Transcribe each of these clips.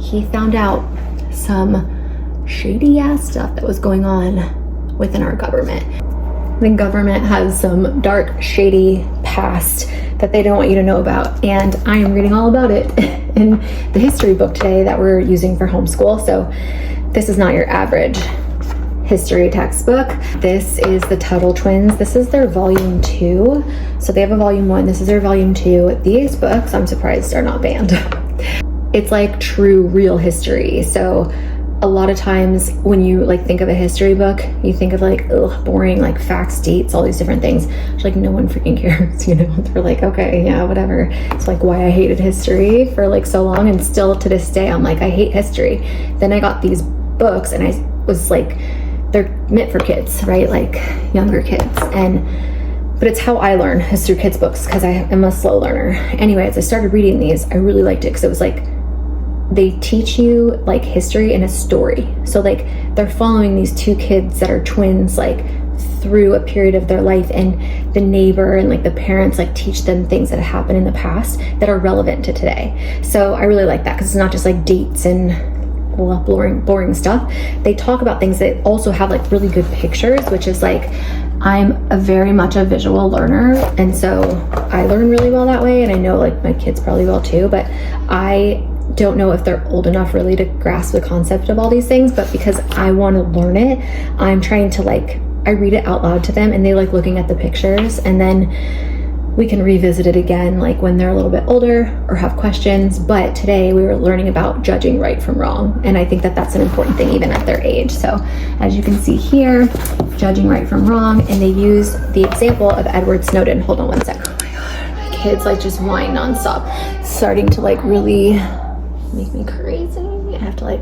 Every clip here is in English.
he found out some shady ass stuff that was going on within our government. The government has some dark, shady past that they don't want you to know about, and I am reading all about it in the history book today that we're using for homeschool. So this is not your average history textbook. This is the Tuttle twins. This is their volume 2. So they have a volume 1. This is their volume 2. These books, I'm surprised, are not banned. It's like true, real history. So a lot of times when you like think of a history book, you think of like, ugh, boring, like facts, dates, all these different things. It's like no one freaking cares, you know? They're like, okay, yeah, whatever. It's like why I hated history for like so long, and still to this day, I'm like, I hate history. Then I got these books and I was like, they're meant for kids, right? Like younger kids. But it's how I learn, is through kids' books, because I am a slow learner. Anyways, I started reading these. I really liked it because it was like, they teach you like history in a story. So like they're following these 2 kids that are twins like through a period of their life, and the neighbor and like the parents like teach them things that happened in the past that are relevant to today. So I really like that because it's not just like dates and boring stuff. They talk about things that also have like really good pictures, which is like, I'm very much a visual learner, and so I learn really well that way, and I know like my kids probably will too, but I don't know if they're old enough really to grasp the concept of all these things. But because I want to learn it, I'm trying to like, I read it out loud to them, and they like looking at the pictures, and then we can revisit it again like when they're a little bit older or have questions. But today we were learning about judging right from wrong, and I think that that's an important thing even at their age. So as you can see here, judging right from wrong, and they use the example of Edward Snowden. Hold on one sec. Oh my god, my kids like just whine nonstop, starting to like really make me crazy. I have to like,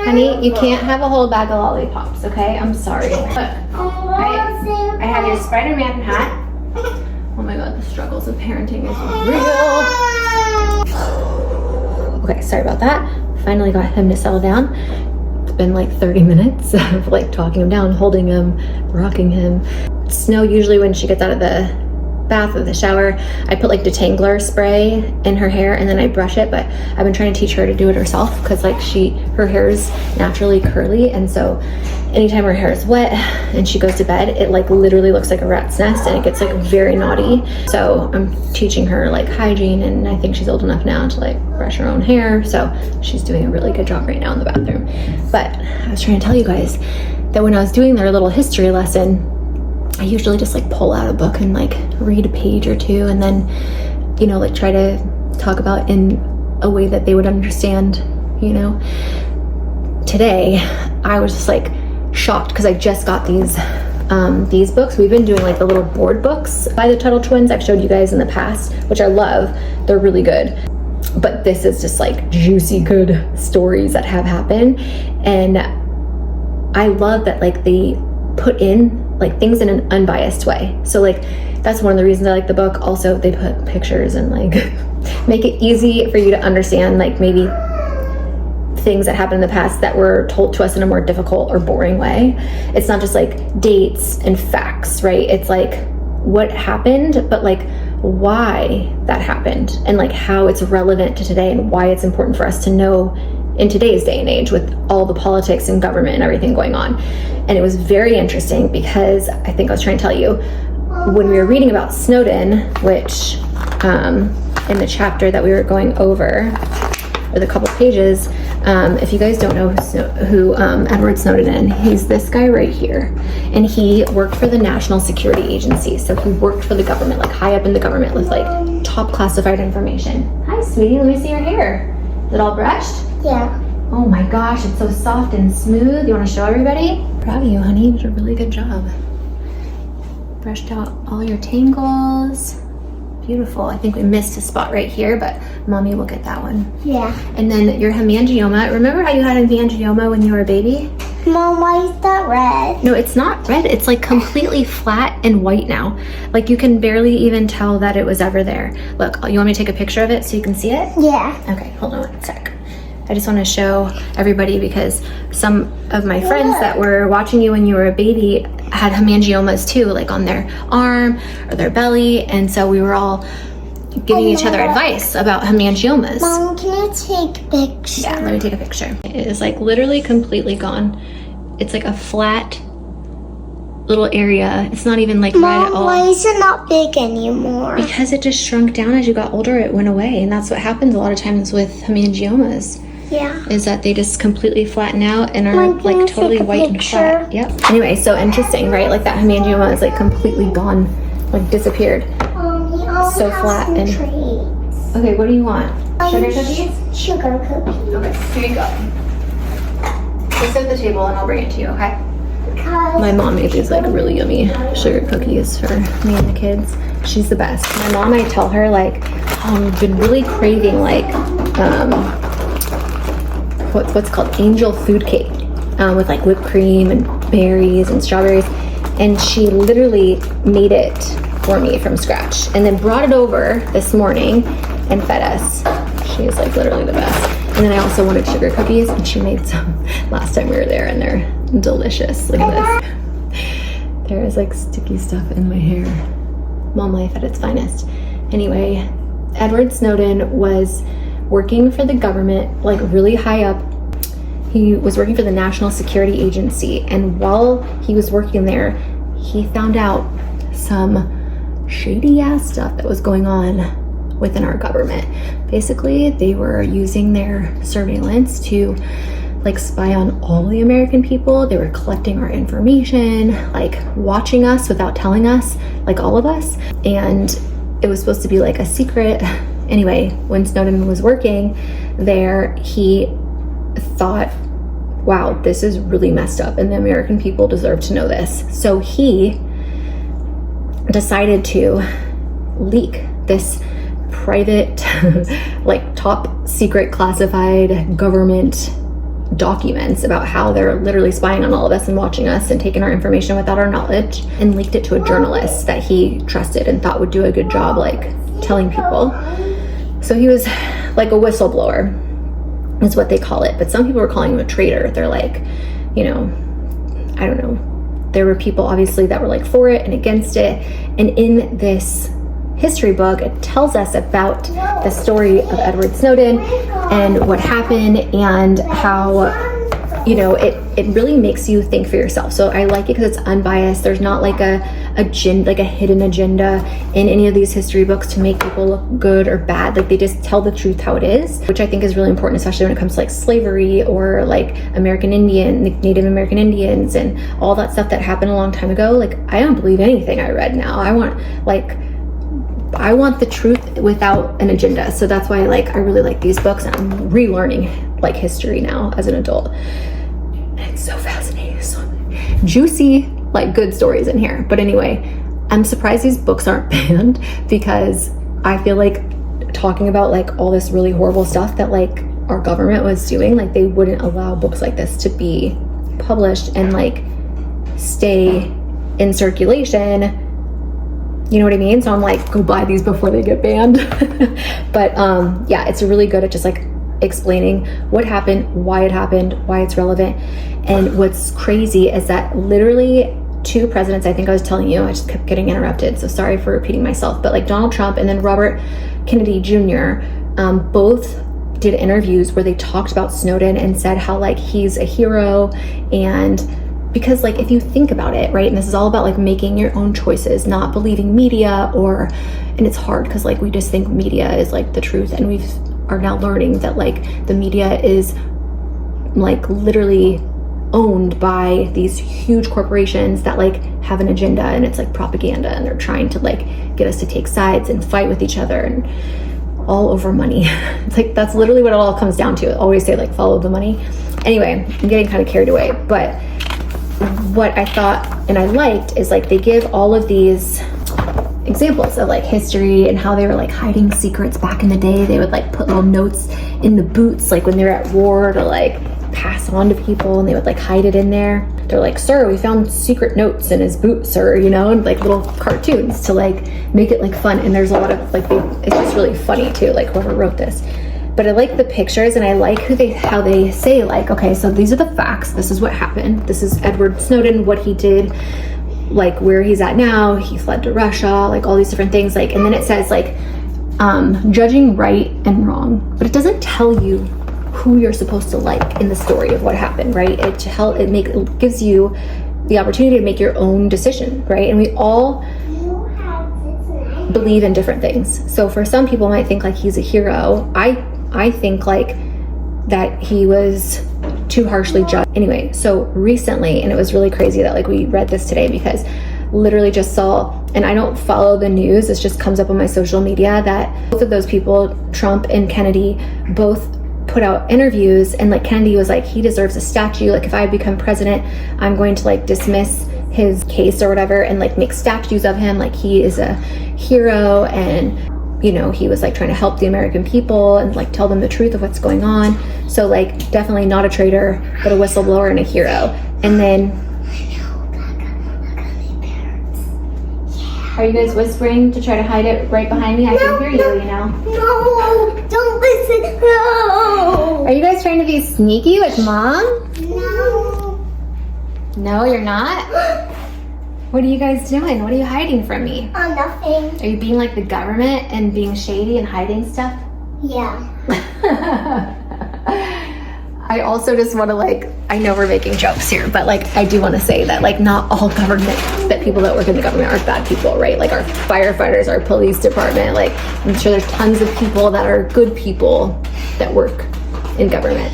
honey, you can't have a whole bag of lollipops, okay? I'm sorry. Look, I have your Spider-Man hat. Oh my god, the struggles of parenting is real. Okay, sorry about that. Finally got him to settle down. It's been like 30 minutes of like talking him down, holding him, rocking him. Snow, usually when she gets out of the bath or the shower, I put like detangler spray in her hair and then I brush it, but I've been trying to teach her to do it herself because like her hair is naturally curly, and so anytime her hair is wet and she goes to bed, it like literally looks like a rat's nest and it gets like very naughty. So I'm teaching her like hygiene, and I think she's old enough now to like brush her own hair, so she's doing a really good job right now in the bathroom. But I was trying to tell you guys that when I was doing their little history lesson, I usually just like pull out a book and like read a page or two, and then, you know, like try to talk about in a way that they would understand, you know. Today, I was just like shocked because I just got these books. We've been doing like the little board books by the Tuttle twins. I've showed you guys in the past, which I love. They're really good. But this is just like juicy, good stories that have happened. And I love that like they put in like things in an unbiased way. So like that's one of the reasons I like the book. Also, they put pictures and like make it easy for you to understand like maybe things that happened in the past that were told to us in a more difficult or boring way. It's not just like dates and facts, right? It's like what happened, but like why that happened, and like how it's relevant to today, and why it's important for us to know in today's day and age with all the politics and government and everything going on. And it was very interesting because I think I was trying to tell you, when we were reading about Snowden, which in the chapter that we were going over, or the couple pages, if you guys don't know who Edward Snowden is, he's this guy right here. And he worked for the National Security Agency. So he worked for the government, like high up in the government with like top classified information. Hi, sweetie, let me see your hair. Is it all brushed? Yeah. Oh my gosh, it's so soft and smooth. You want to show everybody? Proud of you, honey. You did a really good job. Brushed out all your tangles. Beautiful. I think we missed a spot right here, but mommy will get that one. Yeah. And then your hemangioma. Remember how you had hemangioma when you were a baby? Mom, why is that red? No, it's not red. It's like completely flat and white now. Like you can barely even tell that it was ever there. Look, you want me to take a picture of it so you can see it? Yeah. Okay, hold on one sec. I just want to show everybody because some of my friends that were watching you when you were a baby had hemangiomas too, like on their arm or their belly. And so we were all giving each other advice about hemangiomas. Mom, can you take a picture? Yeah, let me take a picture. It is like literally completely gone. It's like a flat little area. It's not even like red at all. Why is it not big anymore? Because it just shrunk down as you got older. It went away, and that's what happens a lot of times with hemangiomas. Yeah. Is that they just completely flatten out and are Mom, can you like totally take a white and picture? flat. Yep. Anyway, so interesting, right? Like that hemangioma is like completely gone, like disappeared. He also So has flat some and- treats. Okay, what do you want? Sugar cookies? Sugar cookies. Okay, here you go. Just sit at the table and I'll bring it to you, okay? Because My mom made these like really yummy sugar cookies for me and the kids. She's the best. My mom, I tell her like, I've been really craving like, what's called angel food cake with like whipped cream and berries and strawberries. And she literally made it for me from scratch and then brought it over this morning and fed us. She is like literally the best. And then I also wanted sugar cookies and she made some last time we were there and they're delicious. Look at this. There is like sticky stuff in my hair. Mom life at its finest. Anyway, Edward Snowden was working for the government, like really high up. He was working for the National Security Agency, and while he was working there, he found out some shady ass stuff that was going on within our government. Basically, they were using their surveillance to like spy on all the American people. They were collecting our information, like watching us without telling us, like all of us. And it was supposed to be like a secret. Anyway, when Snowden was working there, he thought, wow, this is really messed up and the American people deserve to know this. So he decided to leak this private, like top secret classified government documents about how they're literally spying on all of us and watching us and taking our information without our knowledge, and leaked it to a journalist that he trusted and thought would do a good job like telling people. So he was like a whistleblower is what they call it, but some people were calling him a traitor. They're like, you know, I don't know. There were people obviously that were like for it and against it. And in this history book, it tells us about the story of Edward Snowden and what happened and how, you know, it really makes you think for yourself. So I like it because it's unbiased. There's not like a hidden agenda in any of these history books to make people look good or bad. Like they just tell the truth how it is, which I think is really important, especially when it comes to like slavery or like Native American Indians and all that stuff that happened a long time ago. Like I don't believe anything I read now. I want the truth without an agenda. So that's why I really like these books. I'm relearning like history now as an adult. And it's so fascinating. So juicy, like good stories in here. But anyway, I'm surprised these books aren't banned because I feel like talking about like all this really horrible stuff that like our government was doing, like they wouldn't allow books like this to be published and like stay in circulation. You know what I mean? So I'm like, go buy these before they get banned. But yeah, it's really good at just like explaining what happened, why it's relevant. And what's crazy is that literally 2 presidents, I think I was telling you, I just kept getting interrupted, so sorry for repeating myself, but like Donald Trump and then Robert Kennedy Jr. Both did interviews where they talked about Snowden and said how like he's a hero. And because like if you think about it, right, and this is all about like making your own choices, not believing media, and it's hard because like we just think media is like the truth, and we are now learning that like the media is like literally owned by these huge corporations that like have an agenda, and it's like propaganda, and they're trying to like get us to take sides and fight with each other and all over money. It's like that's literally what it all comes down to. I always say like follow the money. Anyway, I'm getting kind of carried away, but what I thought and I liked is like they give all of these examples of like history and how they were like hiding secrets back in the day. They would like put little notes in the boots like when they were at war to like pass on to people, and they would like hide it in there. They're like, sir, we found secret notes in his boot, sir, you know, and like little cartoons to like make it like fun. And there's a lot of like it's just really funny too, like whoever wrote this. But I like the pictures, and I like how they say, like, okay, so these are the facts. This is what happened. This is Edward Snowden, what he did, like where he's at now. He fled to Russia, like all these different things. Like, and then it says like judging right and wrong, but it doesn't tell you who you're supposed to like in the story of what happened, right? It gives you the opportunity to make your own decision, right? And we all believe in different things. So for some people might think like he's a hero. I think like that he was too harshly judged. Anyway, so recently, and it was really crazy that like we read this today, because literally just saw, and I don't follow the news, this just comes up on my social media, that both of those people, Trump and Kennedy, both put out interviews, and like Kennedy was like, he deserves a statue. Like if I become president, I'm going to like dismiss his case or whatever and like make statues of him. Like he is a hero, and you know, he was like trying to help the American people and like tell them the truth of what's going on. So like definitely not a traitor, but a whistleblower and a hero. And then, are you guys whispering to try to hide it right behind me? I can hear you, you know. No, don't listen. No. Are you guys trying to be sneaky with mom? No. No, you're not? What are you guys doing? What are you hiding from me? Oh, nothing. Are you being like the government and being shady and hiding stuff? Yeah. I also just want to like, I know we're making jokes here, but like I do want to say that like not all government, that people that work in the government are bad people, right? Like our firefighters, our police department, like I'm sure there's tons of people that are good people that work in government,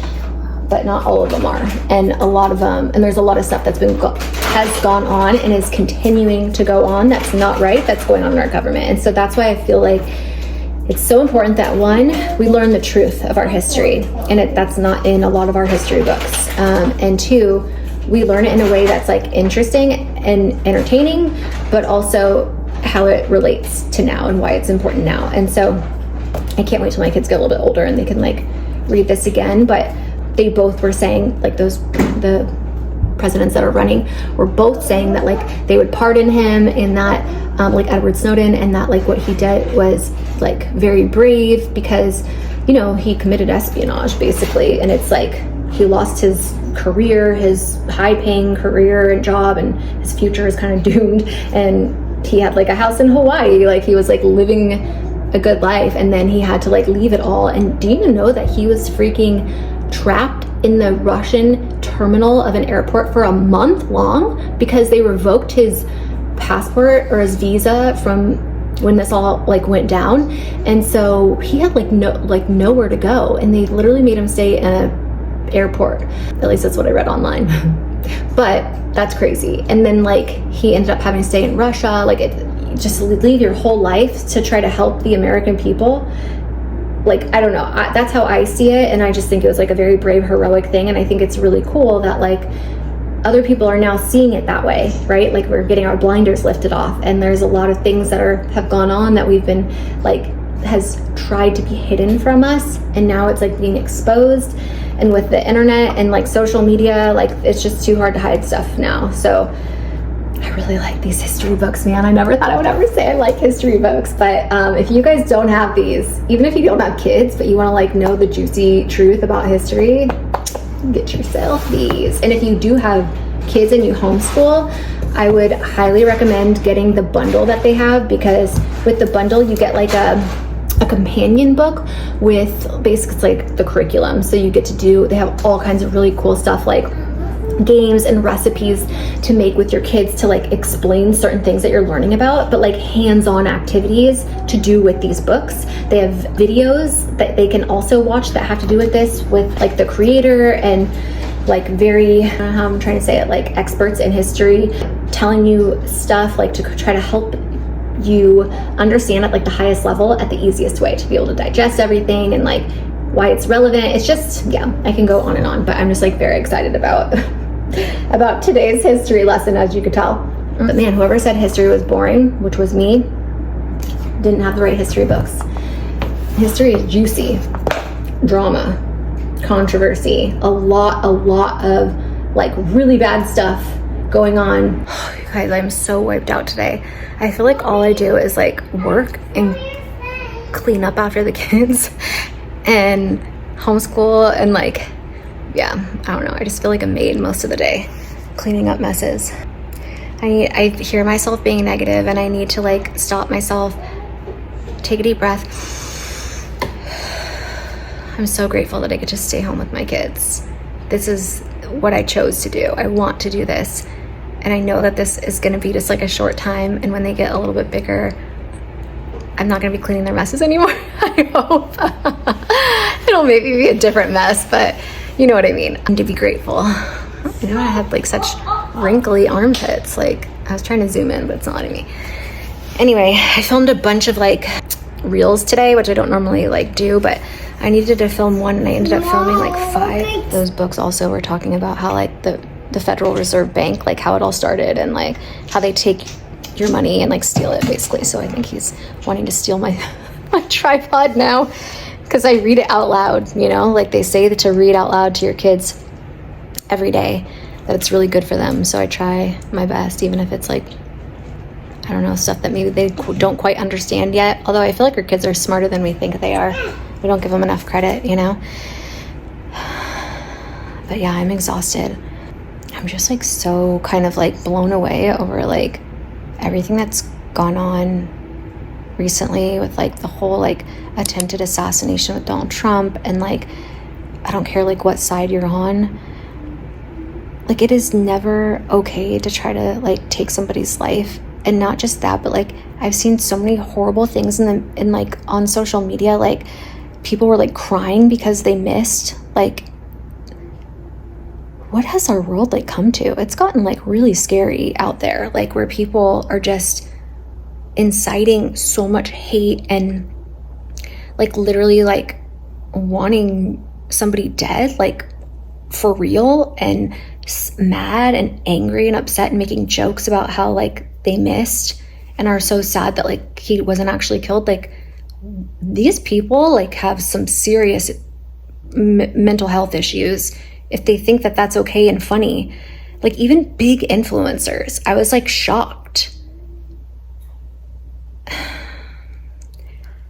but not all of them are. And a lot of them, and there's a lot of stuff that's has gone on and is continuing to go on that's not right, that's going on in our government. And so that's why I feel like it's so important that one, we learn the truth of our history, and that's not in a lot of our history books. And two, we learn it in a way that's like interesting and entertaining, but also how it relates to now and why it's important now. And so I can't wait till my kids get a little bit older and they can like read this again. But they both were saying, like the presidents that are running were both saying that like they would pardon him, and that like Edward Snowden, and that like what he did was like very brave, because you know he committed espionage basically, and it's like he lost his career, his high-paying career and job, and his future is kind of doomed. And he had like a house in Hawaii, like he was like living a good life, and then he had to like leave it all. And do you know that he was freaking trapped in the Russian terminal of an airport for a month long because they revoked his passport or his visa from when this all like went down? And so he had like nowhere to go, and they literally made him stay in an airport. At least that's what I read online. But that's crazy. And then like he ended up having to stay in Russia. Like just leave your whole life to try to help the American people. Like, I don't know, that's how I see it. And I just think it was like a very brave, heroic thing. And I think it's really cool that like other people are now seeing it that way, right? Like we're getting our blinders lifted off, and there's a lot of things that have gone on that we've been like, has tried to be hidden from us, and now it's like being exposed. And with the internet and like social media, like it's just too hard to hide stuff now. So I really like these history books, man. I never thought I would ever say I like history books, but if you guys don't have these, even if you don't have kids, but you want to like know the juicy truth about history, get yourself these. And if you do have kids and you homeschool, I would highly recommend getting the bundle that they have, because with the bundle you get like a companion book with basically it's like the curriculum. So you get to do, they have all kinds of really cool stuff like games and recipes to make with your kids to like explain certain things that you're learning about, but like hands-on activities to do with these books. They have videos that they can also watch that have to do with this, with like the creator and like very, I don't know how I'm trying to say it, like experts in history telling you stuff like to try to help you understand at like the highest level at the easiest way to be able to digest everything and like why it's relevant. It's just, yeah, I can go on and on, but I'm just like very excited about about today's history lesson, as you could tell. But man, whoever said history was boring, which was me, didn't have the right history books. History is juicy, drama, controversy, a lot of like really bad stuff going on. You guys, I'm so wiped out today. I feel like all I do is like work and clean up after the kids and homeschool and like, yeah, I don't know. I just feel like a maid most of the day, cleaning up messes. I hear myself being negative and I need to like stop myself, take a deep breath. I'm so grateful that I get to stay home with my kids. This is what I chose to do. I want to do this. And I know that this is gonna be just like a short time, and when they get a little bit bigger, I'm not gonna be cleaning their messes anymore, I hope. It'll maybe be a different mess, but you know what I mean. I'm to be grateful. You know, I had like such wrinkly armpits. Like, I was trying to zoom in, but it's not letting me. Anyway, I filmed a bunch of like reels today, which I don't normally like do, but I needed to film one and I ended up filming like 5. Those books also were talking about how like the Federal Reserve Bank, like how it all started and like how they take your money and like steal it basically. So I think he's wanting to steal my tripod now because I read it out loud, you know, like they say that to read out loud to your kids every day, that it's really good for them. So I try my best, even if it's like, I don't know, stuff that maybe they don't quite understand yet. Although I feel like our kids are smarter than we think they are. We don't give them enough credit, you know? But yeah, I'm exhausted. I'm just like so kind of like blown away over like everything that's gone on recently with like the whole like attempted assassination with Donald Trump, and like I don't care like what side you're on. Like, it is never okay to try to like take somebody's life. And not just that, but like I've seen so many horrible things in like on social media, like people were like crying because they missed. Like, what has our world like come to? It's gotten like really scary out there, like where people are just inciting so much hate and like literally like wanting somebody dead, like for real, and mad and angry and upset and making jokes about how like they missed and are so sad that like he wasn't actually killed. Like, these people like have some serious mental health issues if they think that that's okay and funny. Like, even big influencers, I was like shocked.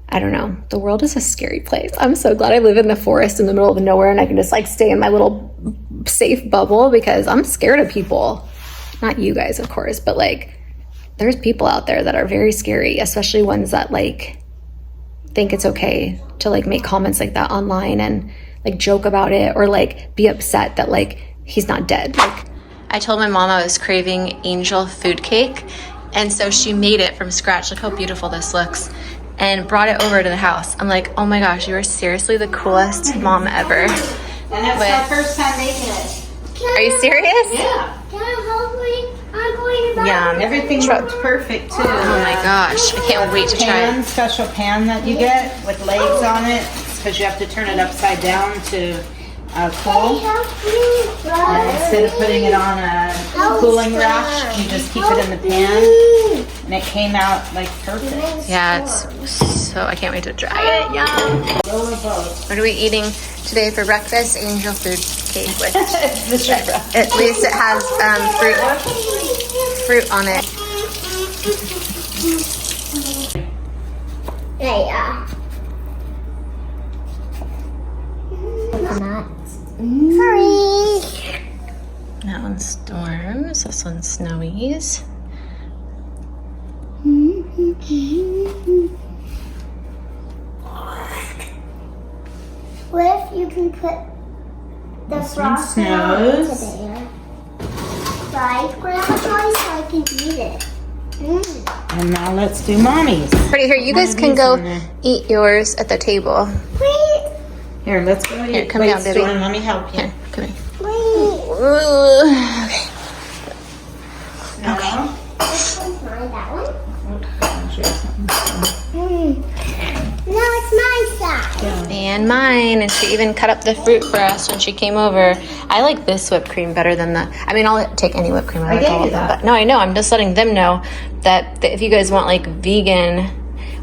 I don't know. The world is a scary place. I'm so glad I live in the forest in the middle of nowhere and I can just like stay in my little safe bubble, because I'm scared of people. Not you guys, of course, but like there's people out there that are very scary, especially ones that like think it's okay to like make comments like that online and like joke about it, or like be upset that like he's not dead. Like, I told my mom I was craving angel food cake, and so she made it from scratch. Look how beautiful this looks, and brought it over to the house. I'm like, oh my gosh, you are seriously the coolest mom ever. And that's my first time making it. Are you serious? Yeah. Can I help me? I'm going to Yeah. Everything looked perfect too. Oh my gosh, I can't wait to try it. Special pan that you get with legs on it, because you have to turn it upside down to cool. And instead of putting it on a cooling rack, you just keep it in the pan, and it came out like perfect. Yeah, it's so, I can't wait to try it. Yum. What are we eating today for breakfast? Angel food cake with, at least it has fruit on it. Yeah. Sorry. That one's Storms, this one's Snowies. What if you can put the This one frosting snows. onto there? Right, Grandma Joy, so I can eat it. And now let's do mommy's. Pretty, here, you guys can go eat yours at the table. Wait, Here, let's go. Here, come Wait, down, baby. Storm, let me help you. Here, come here. wait. Okay. Now, This one's mine, that one. I'll show you something. Now it's my side. And mine, and she even cut up the fruit for us when she came over. I like this whipped cream better than the, I mean, I'll take any whipped cream. I like gave all you of them. that. But no, I know, I'm just letting them know that if you guys want like vegan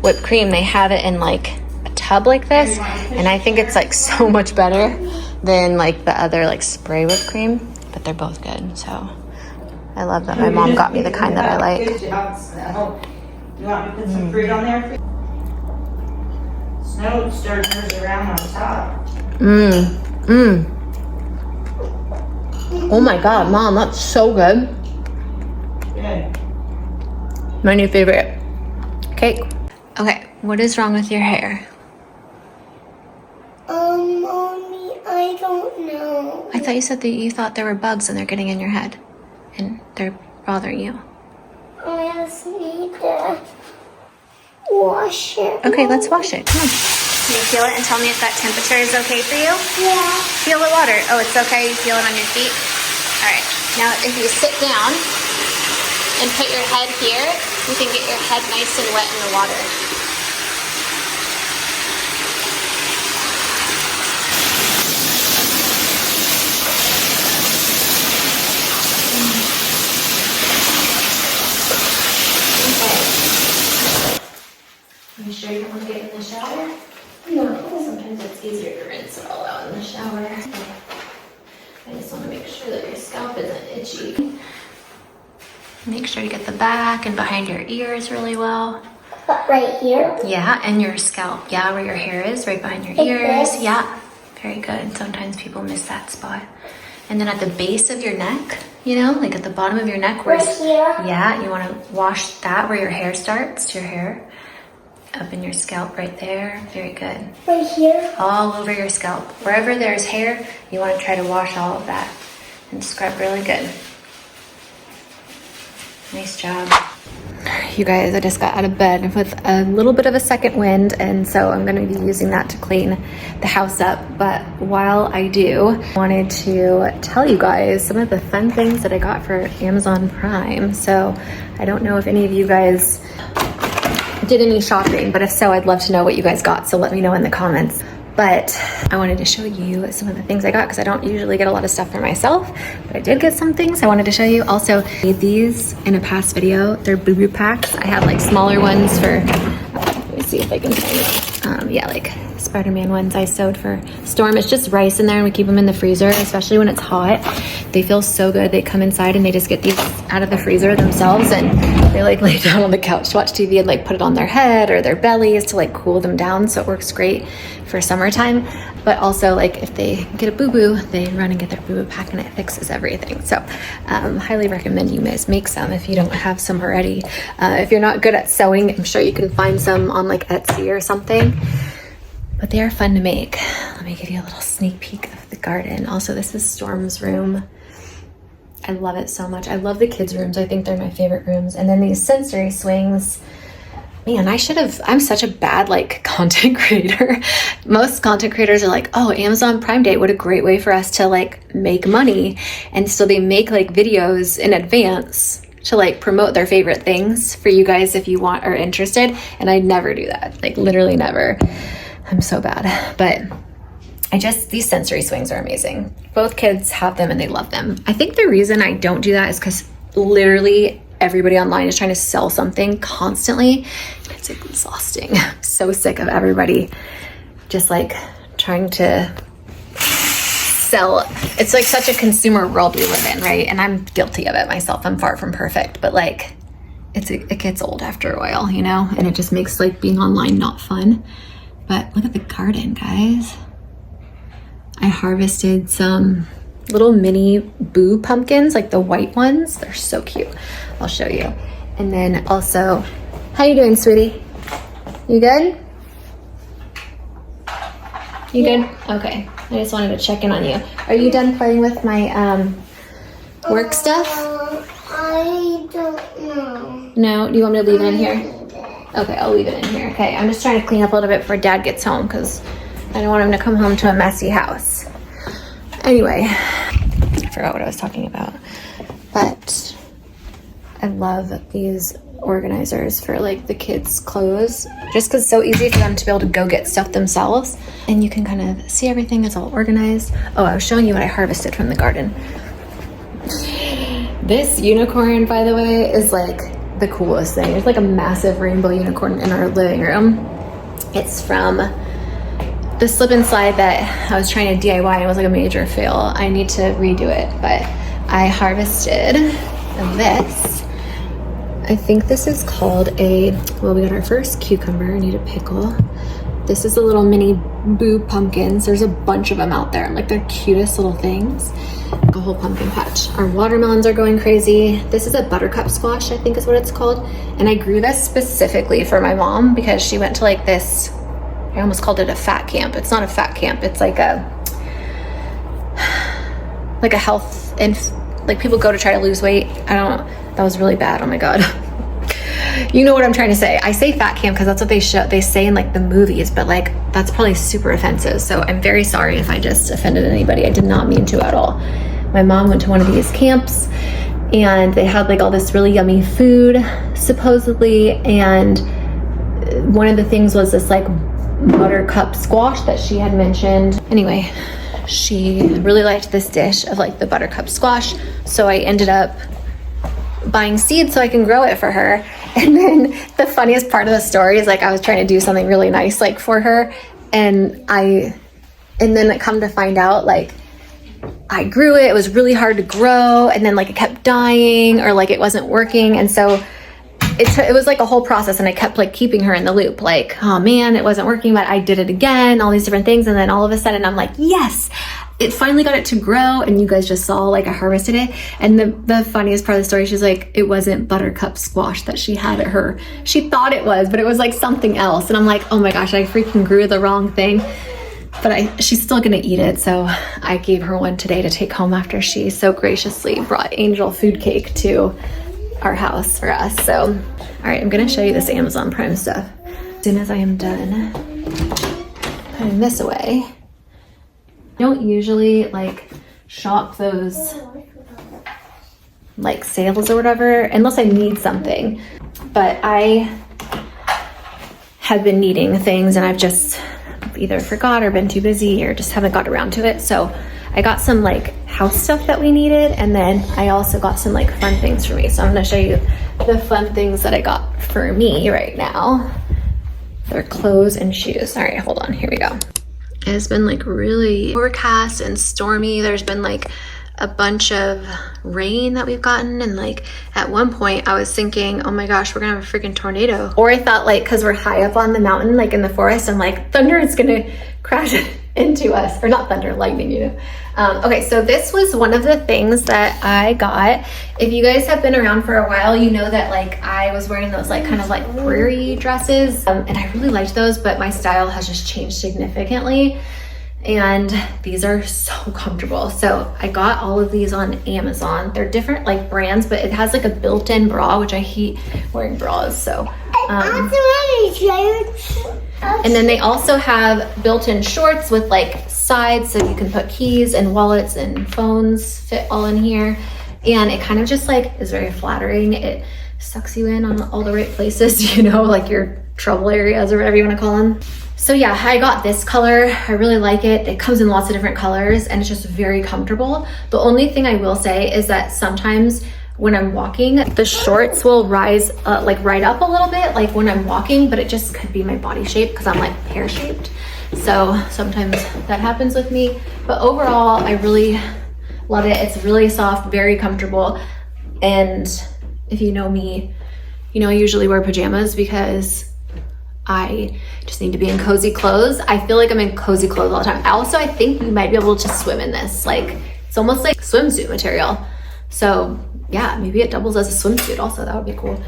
whipped cream, they have it in like a tub like this. And I think it's like so much better than like the other like spray whipped cream, but they're both good. So I love that my mom got me the kind that I like. Good job, Snow. You want me to put some fruit on there? Snow stirrers around on top. Oh my God, Mom, that's so good. Good. My new favorite cake. Okay, what is wrong with your hair? Mommy, I don't know. I thought you said that you thought there were bugs and they're getting in your head and they're bothering you. I just need to wash it. Okay, let's wash it. Come on. Can you feel it and tell me if that temperature is okay for you? Yeah. Feel the water. Oh, it's okay. You feel it on your feet? All right. Now, if you sit down and put your head here, you can get your head nice and wet in the water. Are you sure you don't want to get in the shower? No. Sometimes it's easier to rinse it all out in the shower. I just want to make sure that your scalp isn't itchy. Make sure to get the back and behind your ears really well. But right here? Yeah, and your scalp. Yeah, where your hair is, right behind your Like ears. this? Yeah, very good. Sometimes people miss that spot. And then at the base of your neck, you know, like at the bottom of your neck. Right here? Yeah, you want to wash that where your hair starts, your hair. Up in your scalp right there. Very good. Right here? All over your scalp. Wherever there's hair, you want to try to wash all of that and scrub really good. Nice job. You guys, I just got out of bed with a little bit of a second wind, and so I'm going to be using that to clean the house up. But while I do, I wanted to tell you guys some of the fun things that I got for Amazon Prime. So I don't know if any of you guys did any shopping, but if so, I'd love to know what you guys got, so let me know in the comments. But I wanted to show you some of the things I got because I don't usually get a lot of stuff for myself, but I did get some things I wanted to show you. Also, I made these in a past video. They're boo-boo packs. I have like smaller ones for, let me see if I can find it. Yeah, like Spider-Man ones I sewed for Storm. It's just rice in there and we keep them in the freezer, especially when it's hot. They feel so good. They come inside and they just get these out of the freezer themselves, and they like lay down on the couch to watch TV and like put it on their head or their bellies to like cool them down. So it works great for summertime, but also like if they get a boo-boo, they run and get their boo-boo pack and it fixes everything. So highly recommend you guys make some if you don't have some already. If you're not good at sewing, I'm sure you can find some on like Etsy or something, but they are fun to make. Let me give you a little sneak peek of the garden. Also, this is Storm's room. I love it so much. I love the kids' rooms. I think they're my favorite rooms. And then these sensory swings. Man, I'm such a bad like content creator. Most content creators are like, oh, Amazon Prime Day, what a great way for us to like make money. And so they make like videos in advance to like promote their favorite things for you guys if you want or interested. And I never do that, like literally never. I'm so bad. But these sensory swings are amazing. Both kids have them and they love them. I think the reason I don't do that is because literally everybody online is trying to sell something constantly. It's exhausting. I'm so sick of everybody just like trying to sell. It's like such a consumer world we live in, right? And I'm guilty of it myself. I'm far from perfect, but like it gets old after a while, you know? And it just makes like being online not fun. But look at the garden, guys. I harvested some little mini boo pumpkins, like the white ones. They're so cute. I'll show you. And then also, how you doing, sweetie? You good? You good? Okay. I just wanted to check in on you. Are you done playing with my work stuff? I don't know. No? Do you want me to leave it in here? Okay, I'll leave it in here. Okay, I'm just trying to clean up a little bit before Dad gets home because I don't want him to come home to a messy house. Anyway, I forgot what I was talking about. But I love these organizers for like the kids' clothes, just because it's so easy for them to be able to go get stuff themselves. And you can kind of see everything is all organized. Oh, I was showing you what I harvested from the garden. This unicorn, by the way, is like the coolest thing. There's like a massive rainbow unicorn in our living room. It's from the slip and slide that I was trying to DIY. It was like a major fail. I need to redo it, but I harvested this. I think this is called well, we got our first cucumber. I need a pickle. This is the little mini boo pumpkins. There's a bunch of them out there. Like they're cutest little things. Like a whole pumpkin patch. Our watermelons are going crazy. This is a buttercup squash, I think is what it's called. And I grew this specifically for my mom because she went to like this, I almost called it a fat camp. It's not a fat camp. It's like a health and like people go to try to lose weight. I don't know. That was really bad. Oh my God. You know what I'm trying to say. I say fat camp because that's what they say in like the movies, but like that's probably super offensive. So I'm very sorry if I just offended anybody. I did not mean to at all. My mom went to one of these camps and they had like all this really yummy food supposedly. And one of the things was this like buttercup squash that she had mentioned. Anyway, she really liked this dish of like the buttercup squash. So I ended up buying seeds so I can grow it for her. And then the funniest part of the story is like I was trying to do something really nice like for her, and then it come to find out like I grew it. It was really hard to grow, and then like it kept dying or like it wasn't working, and so it was like a whole process. And I kept like keeping her in the loop, like, oh man, it wasn't working, but I did it again, all these different things, and then all of a sudden I'm like, yes, it finally got it to grow. And you guys just saw like I harvested it. And the funniest part of the story, she's like, it wasn't buttercup squash that she had at her. She thought it was, but it was like something else. And I'm like, oh my gosh, I freaking grew the wrong thing. But she's still gonna eat it. So I gave her one today to take home after she so graciously brought Angel food cake to our house for us. So, all right, I'm gonna show you this Amazon Prime stuff. As soon as I am done putting this away, I don't usually like shop those like sales or whatever unless I need something, but I have been needing things and I've just either forgot or been too busy or just haven't got around to it. So I got some like house stuff that we needed, and then I also got some like fun things for me. So I'm gonna show you the fun things that I got for me right now. They're clothes and shoes. All right, hold on, here we go. It's been like really overcast and stormy. There's been like a bunch of rain that we've gotten, and like at one point I was thinking, oh my gosh, we're gonna have a freaking tornado. Or I thought like, because we're high up on the mountain, like in the forest, I'm like, thunder is gonna crash into us. Or not thunder, lightning, you know. Okay, so this was one of the things that I got. If you guys have been around for a while, you know that like I was wearing those like kind of like prairie dresses, and I really liked those, but my style has just changed significantly. And these are so comfortable. So I got all of these on Amazon. They're different like brands, but it has like a built-in bra, which I hate wearing bras. So and then they also have built-in shorts with like sides, so you can put keys and wallets and phones fit all in here. And it kind of just like is very flattering. It sucks you in on all the right places, you know, like your trouble areas or whatever you want to call them. So yeah, I got this color. I really like it. It comes in lots of different colors and it's just very comfortable. The only thing I will say is that sometimes when I'm walking, the shorts will rise like right up a little bit, like when I'm walking, but it just could be my body shape because I'm like pear shaped. So sometimes that happens with me, but overall I really love it. It's really soft, very comfortable. And if you know me, you know I usually wear pajamas because I just need to be in cozy clothes. I feel like I'm in cozy clothes all the time. Also, I think you might be able to swim in this. Like, it's almost like swimsuit material. So yeah, maybe it doubles as a swimsuit also. That would be cool.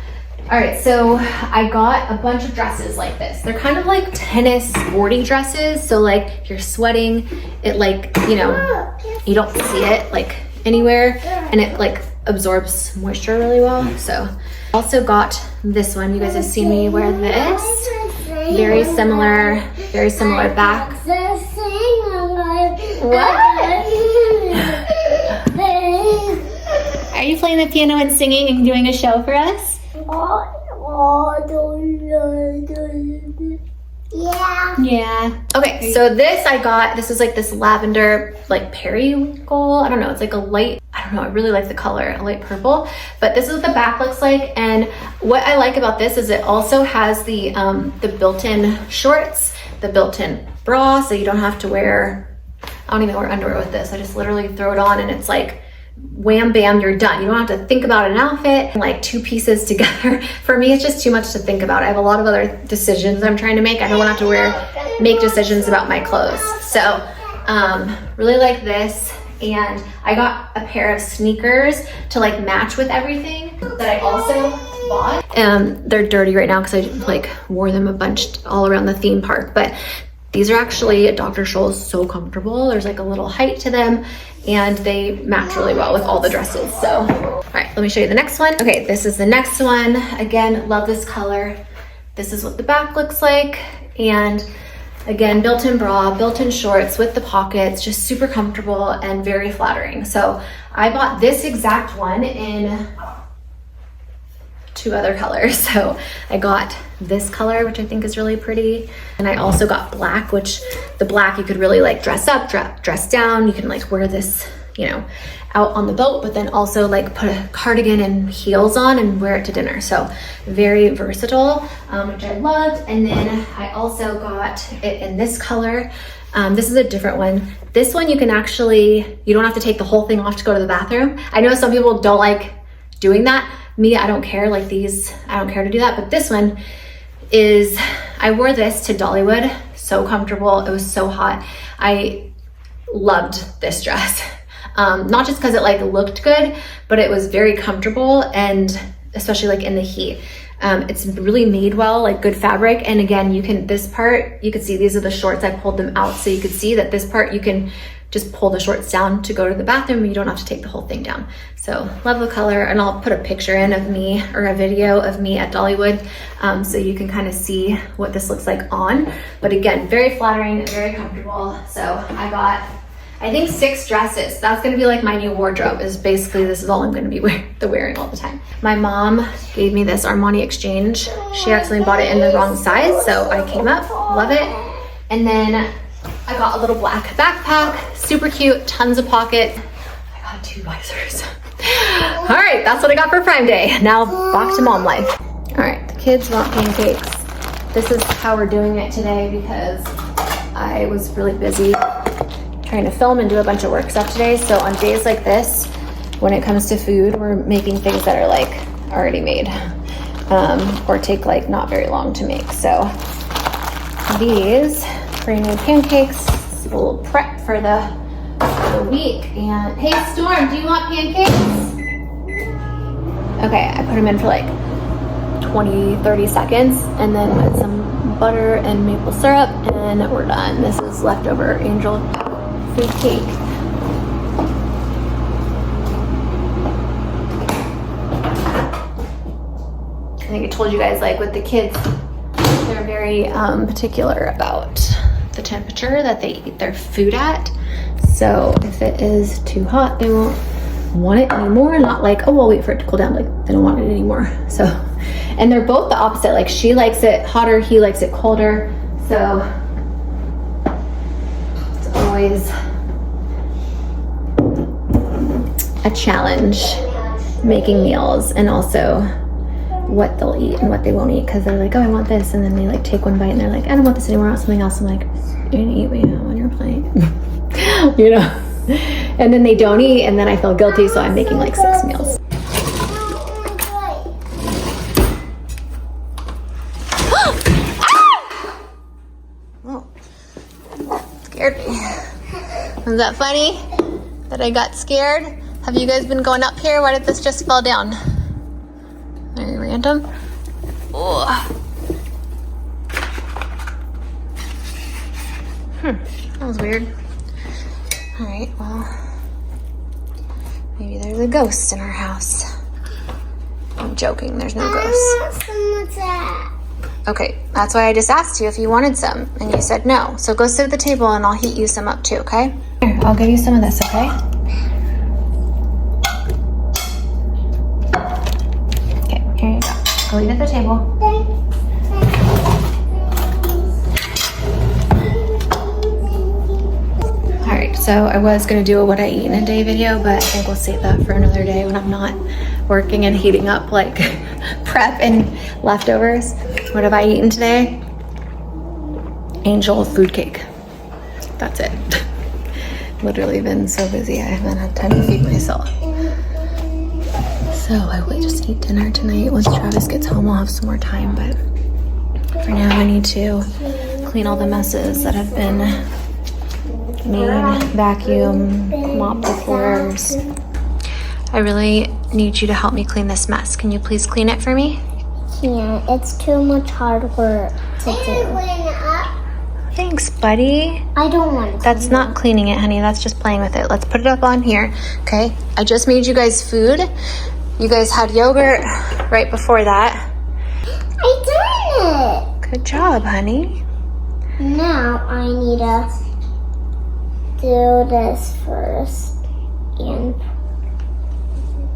All right, so I got a bunch of dresses like this. They're kind of like tennis sporty dresses. So like if you're sweating, it like, you know, you don't see it like anywhere, and it like absorbs moisture really well. So also got this one. You guys have seen me wear this. Very similar back. What? Are you playing the piano and singing and doing a show for us? Yeah. Okay, so this I got, this is like this lavender, like periwinkle. I don't know, it's like a light, I don't know, I really like the color, a light purple. But this is what the back looks like. And what I like about this is it also has the built-in shorts, the built-in bra, so you don't have to wear, I don't even wear underwear with this. I just literally throw it on and it's like wham bam, you're done. You don't have to think about an outfit and like 2 pieces together. For me, it's just too much to think about. I have a lot of other decisions I'm trying to make. I don't want to have to make decisions about my clothes. So really like this. And I got a pair of sneakers to like match with everything that I also bought. They're dirty right now because I like wore them a bunch all around the theme park, but these are actually at Dr. Scholl's so comfortable. There's like a little height to them and they match really well with all the dresses. So, all right, let me show you the next one. Okay, this is the next one. Again, love this color. This is what the back looks like. And again, built-in bra, built-in shorts with the pockets, just super comfortable and very flattering. So I bought this exact one in 2 other colors. So I got this color, which I think is really pretty. And I also got black, which the black you could really like dress up, dress down. You can like wear this, you know, out on the boat, but then also like put a cardigan and heels on and wear it to dinner. So very versatile, which I loved. And then I also got it in this color. This is a different one. This one you can actually, you don't have to take the whole thing off to go to the bathroom. I know some people don't like doing that. Me, I don't care, like these, I don't care to do that. But this one is, I wore this to Dollywood. So comfortable, it was so hot. I loved this dress. Not just because it like looked good, but it was very comfortable, and especially like in the heat. It's really made well, like good fabric. And again, you can, this part, you could see these are the shorts. I pulled them out so you could see that this part you can just pull the shorts down to go to the bathroom. You don't have to take the whole thing down. So love the color, and I'll put a picture in of me or a video of me at Dollywood so you can kind of see what this looks like on. But again, very flattering, very comfortable. So I got, I think 6 dresses. That's gonna be like my new wardrobe, is basically this is all I'm gonna be wearing all the time. My mom gave me this Armani Exchange. She accidentally bought it in the wrong size, so I came up, love it. And then I got a little black backpack, super cute, tons of pockets. I got 2 visors. All right, that's what I got for Prime Day. Now back to mom life. All right, the kids want pancakes. This is how we're doing it today because I was really busy trying to film and do a bunch of work stuff today. So on days like this, when it comes to food, we're making things that are like already made or take like not very long to make. So these pre-made pancakes, a little prep for the week. And hey Storm, do you want pancakes? Okay, I put them in for like 20-30 seconds and then put some butter and maple syrup and we're done. This is leftover angel food cake. I think I told you guys, like with the kids, they're very particular about the temperature that they eat their food at. So if it is too hot, they won't want it anymore. Not like, oh, we'll wait for it to cool down. Like they don't want it anymore. So, and they're both the opposite. Like she likes it hotter, he likes it colder. So it's always a challenge making meals, and also what they'll eat and what they won't eat, because they're like, oh, I want this, and then they like take one bite and they're like, I don't want this anymore, I want something else. I'm like, you're gonna eat what you have on your plate. You know, and then they don't eat, and then I feel guilty, so I'm making like 6 meals. Oh, scared me. Was that funny that I got scared? Have you guys been going up here? Why did this just fall down? Very random. Oh. That was weird. All right, well, maybe there's a ghost in our house. I'm joking, there's no ghost. I want some of that. Okay, that's why I just asked you if you wanted some, and you said no. So go sit at the table and I'll heat you some up too, okay? Here, I'll give you some of this, okay? Okay, here you go. Go eat at the table. Alright, so I was gonna do a what I eat in a day video, but I think we'll save that for another day when I'm not working and heating up like prep and leftovers. What have I eaten today? Angel food cake. That's it. literally been so busy I haven't had time to feed myself. So I will just eat dinner tonight. Once Travis gets home, I'll have some more time, but for now I need to clean all the messes that have been made, vacuum, mop the floors. I really need you to help me clean this mess. Can you please clean it for me? Can't. It's too much hard work to do. Thanks, buddy. I don't want to. That's not cleaning it, honey. That's just playing with it. Let's put it up on here, okay? I just made you guys food. You guys had yogurt right before that. I did it. Good job, honey. Now I need to do this first. And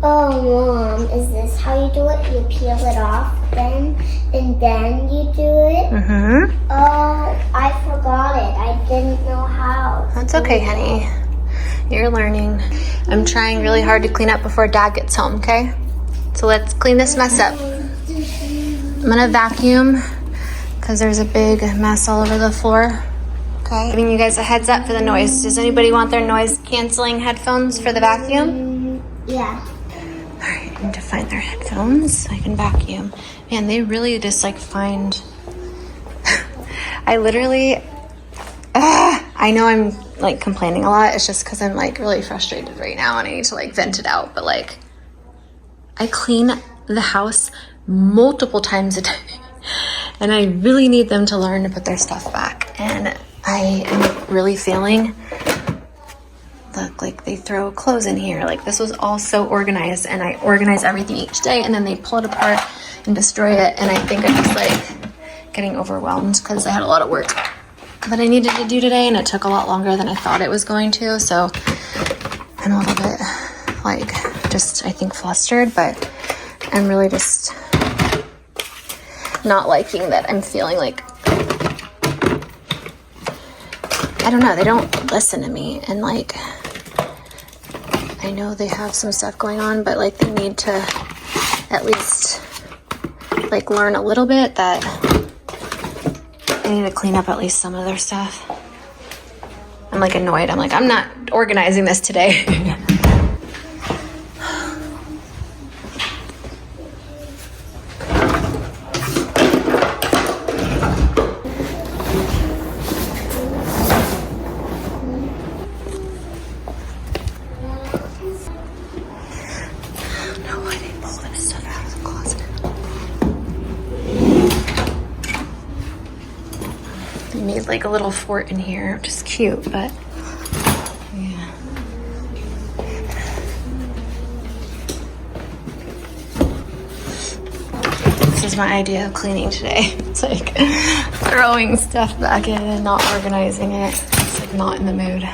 oh, Mom, is this how you do it? You peel it off then, and then you do it? Mm-hmm. Oh, I forgot it. I didn't know how. That's okay, honey. You're learning. I'm trying really hard to clean up before Dad gets home, okay? So let's clean this mess up. I'm gonna vacuum because there's a big mess all over the floor. Okay. Giving you guys a heads up for the noise. Does anybody want their noise canceling headphones for the vacuum? Yeah. All right, I need to find their headphones so I can vacuum. Man, they really just like find, I literally, I know I'm like complaining a lot. It's just because I'm like really frustrated right now and I need to like vent it out. But like, I clean the house multiple times a day and I really need them to learn to put their stuff back. And I am really feeling, look, like they throw clothes in here. Like this was all so organized and I organize everything each day and then they pull it apart and destroy it. And I think I'm just like getting overwhelmed because I had a lot of work that I needed to do today and it took a lot longer than I thought it was going to. So I'm a little bit like just, I think, flustered, but I'm really just not liking that I'm feeling like, I don't know, they don't listen to me. And like, I know they have some stuff going on, but like they need to at least like learn a little bit that I need to clean up at least some of their stuff. I'm like annoyed. I'm like, I'm not organizing this today. Made like a little fort in here, which is cute, but yeah. This is my idea of cleaning today. It's like throwing stuff back in and not organizing it. It's like not in the mood.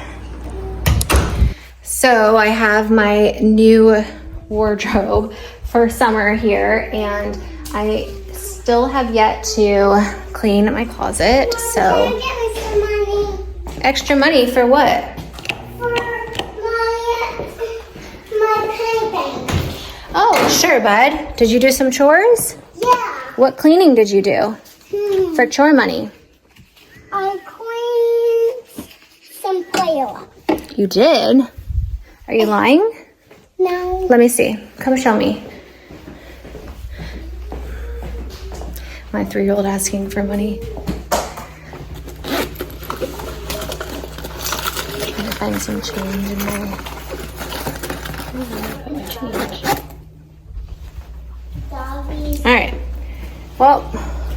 So I have my new wardrobe for summer here and I still have yet to clean my closet, so Can you give me some money? Extra money for what? For my painting. Oh, sure, bud. Did you do some chores? Yeah. What cleaning did you do for chore money? I cleaned some Play-Doh. You did? Are you lying? No. Let me see. Come show me. My 3-year-old asking for money. Trying to find some change in my... Doggies. All right. Well,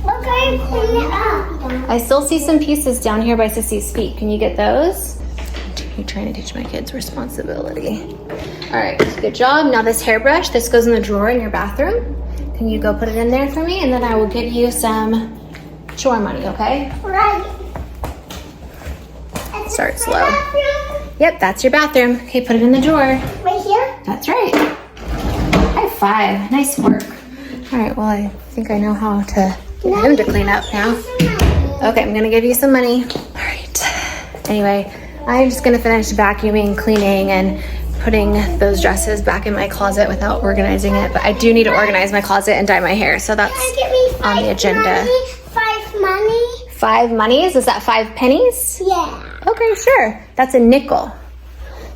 Look, I cleaned it up. I still see some pieces down here by Sissy's feet. Can you get those? You're trying to teach my kids responsibility. All right, good job. Now this hairbrush, this goes in the drawer in your bathroom. Can you go put it in there for me? And then I will give you some chore money, okay? Right. Start slow. Yep, that's your bathroom. Okay, put it in the drawer. Right here? That's right. High five. Nice work. All right, well, I think I know how to get him to clean up now. Okay, I'm gonna give you some money. All right. Anyway, I'm just gonna finish vacuuming, cleaning, and putting those dresses back in my closet without organizing it. But I do need to organize my closet and dye my hair, so that's on the agenda. 5 money? 5 monies? Is that 5 pennies? Yeah. Okay, sure. That's a nickel.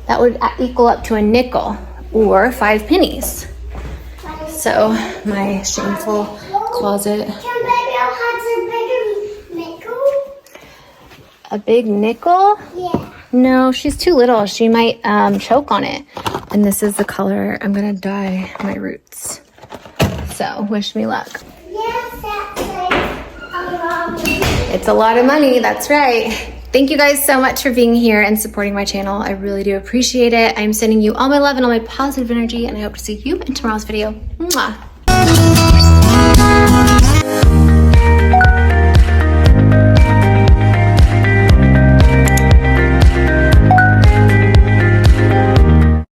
that would equal up to a nickel or 5 pennies. So my shameful closet. Can Baby have a bigger nickel? A big nickel? Yeah. No, she's too little. She might choke on it. And this is the color I'm gonna dye my roots. So wish me luck. Yes, that's like a lot of money. It's a lot of money, that's right. Thank you guys so much for being here and supporting my channel. I really do appreciate it. I'm sending you all my love and all my positive energy, and I hope to see you in tomorrow's video. Mwah.